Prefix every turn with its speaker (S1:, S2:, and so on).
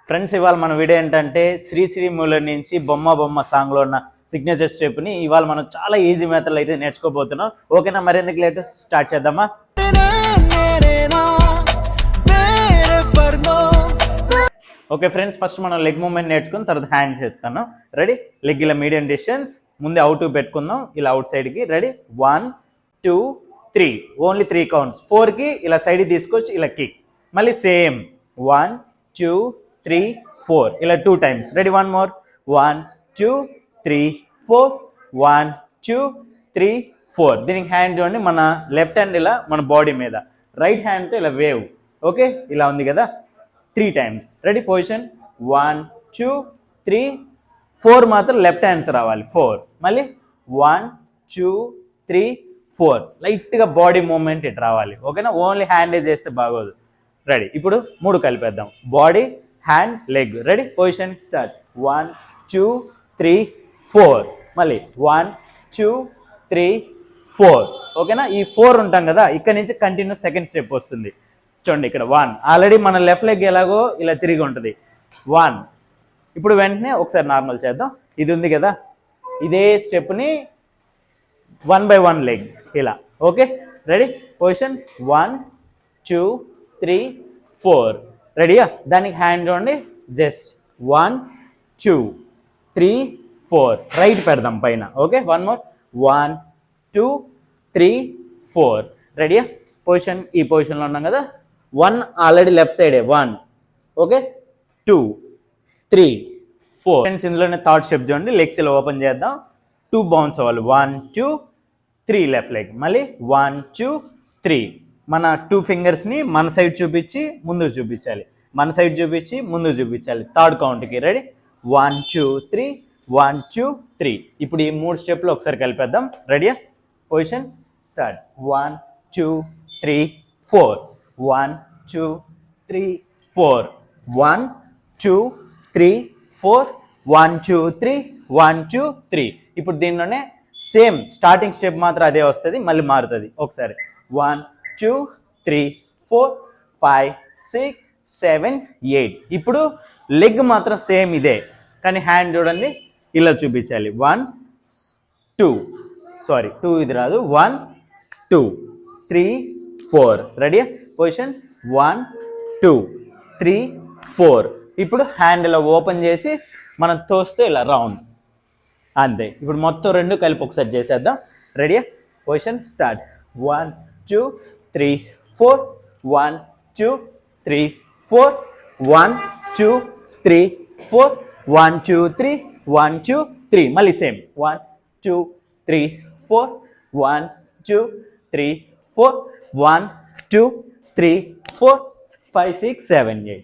S1: Friends, ఇవాళ మన video ఏంటంటే శ్రీ మూల నుంచి బొమ్మ సాంగ్లో ఉన్న సిగ్నేచర్ స్టెప్ని ఇవాళ మనం చాలా ఈజీ మెథడ్లో అయితే నేర్చుకోబోతున్నాం. ఓకేనా? మరెందుకు లేట్, స్టార్ట్ చేద్దామా? ఓకే ఫ్రెండ్స్, ఫస్ట్ మనం లెగ్ మూవ్మెంట్ నేర్చుకుని తర్వాత హ్యాండ్ చేస్తాను. రెడీ? లెగ్ ఇలా మీడియం డిస్టెన్స్ ముందే అవుట్ పెట్టుకుందాం, ఇలా అవుట్ సైడ్కి. రెడీ? 1 2 3, only 3 counts. 4కి ఇలా సైడ్కి తీసుకొచ్చి ఇలా కిక్, మళ్ళీ సేమ్ 1 2 3 4, ఇలా 2 టైమ్స్. రెడీ? 1 మోర్. 1 2 3 4, 1 2 3 4. దీనికి హ్యాండ్ చూడండి, మన లెఫ్ట్ హ్యాండ్ ఇలా మన బాడీ మీద, రైట్ హ్యాండ్తో ఇలా వేవ్. ఓకే, ఇలా ఉంది కదా, 3 టైమ్స్. రెడీ? పొజిషన్ 1 2 3 4, మాత్రం లెఫ్ట్ హ్యాండ్స్ రావాలి. 4, మళ్ళీ 1 2 3 4, లైట్గా బాడీ మూవ్మెంట్ ఇటు రావాలి. ఓకేనా? ఓన్లీ హ్యాండే చేస్తే బాగోదు. రెడీ? ఇప్పుడు 3 కలిపేద్దాం. Body, hand, leg. Ready? Position start. 1 2 3 4, మళ్ళీ 1 2 3 4. ఓకేనా? ఈ 4 ఉంటాం కదా, ఇక్కడ నుంచి కంటిన్యూ సెకండ్ స్టెప్ వస్తుంది. చూడండి, ఇక్కడ 1 ఆల్రెడీ మన లెఫ్ట్ లెగ్ ఎలాగో ఇలా తిరిగి ఉంటుంది. 1. ఇప్పుడు వెంటనే ఒకసారి నార్మల్ చేద్దాం. ఇది ఉంది కదా, ఇదే స్టెప్ని 1 by 1 లెగ్ ఇలా. ఓకే? రెడీ? పొజిషన్ 1 2 3 4. రెడీయా? దానికి హ్యాండ్ చూడండి, జస్ట్ 1 2 3 4, రైట్ పెడదాం పైన. ఓకే? 1 మోర్. 1 2 3 4. రెడీయా? పొజిషన్, ఈ పొజిషన్లో ఉన్నాం కదా. 1 ఆల్రెడీ లెఫ్ట్ సైడే. 1. ఓకే? 2 3 4. ఫ్రెండ్స్, ఇందులోనే థర్డ్ స్టెప్ చూడండి, లెగ్స్ ఇలా ఓపెన్ చేద్దాం. 2 బౌన్స్ అవ్వాలి. 1 2 3 లెఫ్ట్ లెగ్, మళ్ళీ 1 2 3. మన 2 ఫింగర్స్ని మన సైడ్ చూపించి ముందుకు చూపించాలి, మన సైడ్ చూపించి ముందుకు చూపించాలి థర్డ్ కౌంట్కి. రెడీ? 1 2 3 1 2 3. ఇప్పుడు ఈ 3 స్టెప్లు ఒకసారి కలిపేద్దాం. రెడీయా? Position start. 1 2 3 4, 1 2 3 4, 1 2 3 4, 1 2 3 1 2 3. ఇప్పుడు దీనిలోనే సేమ్ స్టార్టింగ్ స్టెప్ మాత్రం అదే వస్తుంది, మళ్ళీ మారుతుంది. ఒకసారి 1 2 3 4 5 6 7 8. ఇప్పుడు లెగ్ మాత్రం సేమ్ ఇదే, కానీ హ్యాండ్ చూడండి ఇలా చూపించాలి. 1 2, సారీ 2 ఇది రాదు. 1 2 3 4. రెడీయా? పొజిషన్ 1 2 3 4. ఇప్పుడు హ్యాండ్ ఇలా ఓపెన్ చేసి మనం తోస్తూ ఇలా రౌండ్, అంతే. ఇప్పుడు మొత్తం 2 కలిపి ఒకసారి చేసేద్దాం. రెడీయా? Position start. 1 2 3 4, 1 2 3 4, 1 2 3 4, 1 2 3 1 2 3. మళ్ళీ సేమ్ 1 2 3 4, 1 2 3 4, 1 2 3 4 5 6 7 8.